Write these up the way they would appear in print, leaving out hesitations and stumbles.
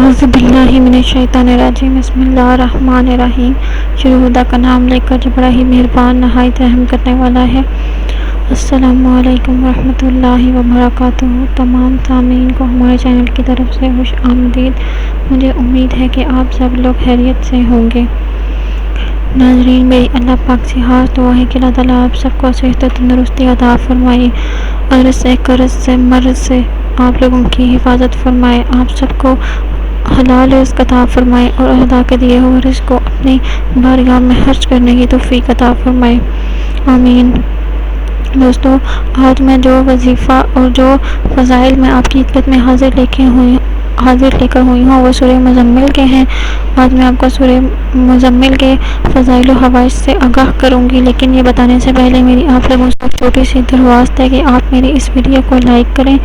اعوذ باللہ من الشیطان الرجیم بسم اللہ الرحمن الرحیم۔ شروع خدا کا نام لے کر جو بڑا ہی مہربان نہایت رحم کرنے والا ہے۔ السلام علیکم ورحمۃ اللہ وبرکاتہ۔ تمام سامعین کو ہمارے چینل کی طرف سے خوش آمدید۔ مجھے امید ہے کہ آپ سب لوگ خیریت سے ہوں گے۔ ناظرین، میری اللہ پاک سے خاص دعا ہے کہ اللہ تعالیٰ آپ سب کو صحت و تندرستی عطا فرمائے، عرض سے قرض سے مرض سے آپ لوگوں کی حفاظت فرمائے، آپ سب کو حلال رزق عطا فرمائے اور خدا کے دیے ہوئے رزق کو اپنی بارگاہ میں خرچ کرنے کی توفیق عطا فرمائے، آمین۔ دوستو، آج میں جو وظیفہ اور جو فضائل میں آپ کی خدمت میں حاضر لے کر ہوئی ہوں وہ سورہ مزمل کے ہیں۔ آج میں آپ کو سورہ مزمل کے فضائل و خواص سے آگاہ کروں گی، لیکن یہ بتانے سے پہلے میری آپ لوگوں سے چھوٹی سی درخواست ہے کہ آپ میری اس ویڈیو کو لائک کریں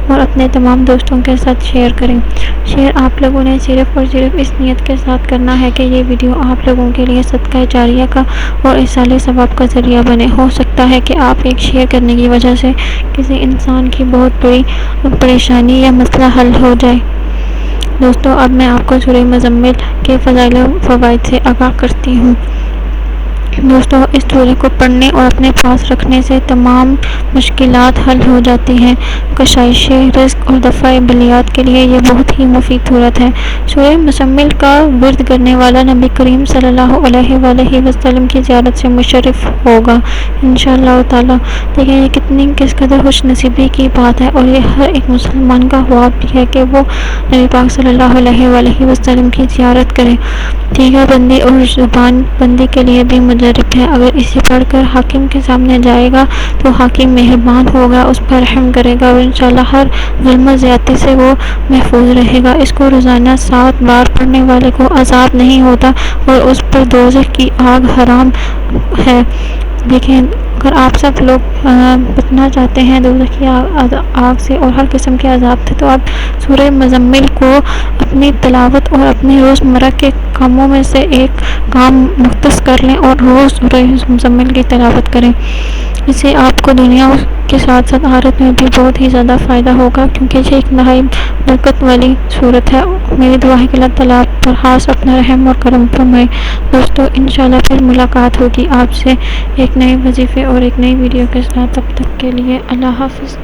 اور اپنے تمام دوستوں کے ساتھ شیئر کریں۔ شیئر آپ لوگوں نے صرف اور صرف اس نیت کے ساتھ کرنا ہے کہ یہ ویڈیو آپ لوگوں کے لیے صدقہ جاریہ کا اور ایصال ثواب کا ذریعہ بنے۔ ہو سکتا ہے کہ آپ ایک شیئر کرنے کی وجہ سے کسی انسان کی بہت بڑی پریشانی یا مسئلہ حل ہو جائے۔ دوستو، اب میں آپ کو سورہ مزمل کے فضائل و فوائد سے آگاہ کرتی ہوں۔ دوستو، اس سورہ کو پڑھنے اور اپنے پاس رکھنے سے تمام مشکلات حل ہو جاتی ہیں۔ کشائش رزق اور دفع بلیات کے لیے یہ بہت ہی مفید سورت ہے۔ سورہ مزمل کا ورد کرنے والا نبی کریم صلی اللہ علیہ وآلہ وسلم کی زیارت سے مشرف ہوگا انشاءاللہ تعالی۔ دیکھیں یہ کس قدر خوش نصیبی کی بات ہے، اور یہ ہر ایک مسلمان کا خواب بھی ہے کہ وہ نبی پاک صلی اللہ علیہ وآلہ وسلم کی زیارت کرے۔ دیگر بندی اور زبان بندی کے لیے بھی مجرب ہے۔ اگر اسے پڑھ کر حاکم کے سامنے جائے گا تو حاکم مہربان ہوگا، اس پر رحم کرے گا اور انشاءاللہ ہر ظلم و زیادتی سے وہ محفوظ رہے گا۔ اس کو روزانہ 7 بار پڑھنے والے کو عذاب نہیں ہوتا اور اس پر دوزخ کی آگ حرام ہے۔ دیکھیں، اگر آپ سب لوگ بچنا چاہتے ہیں دوزخ کی آگ سے اور ہر قسم کے عذاب سے، تو آپ سورہ مزمل کو اپنی تلاوت اور اپنے روزمرہ کے کاموں میں سے ایک کام مختص کر لیں اور روز سورہ مزمل کی تلاوت کریں۔ اس سے آپ کو دنیا کے ساتھ ساتھ آخرت میں بھی بہت ہی زیادہ فائدہ ہوگا، کیونکہ یہ ایک نہایت برکت والی صورت ہے۔ میری دعا ہے کہ اللہ تعالیٰ آپ پر خاص اپنا رحم اور کرم فرمائے۔ دوستو، انشاءاللہ پھر ملاقات ہوگی آپ سے ایک نئے وظیفے اور ایک نئی ویڈیو کے ساتھ۔ تب تک کے لیے اللہ حافظ۔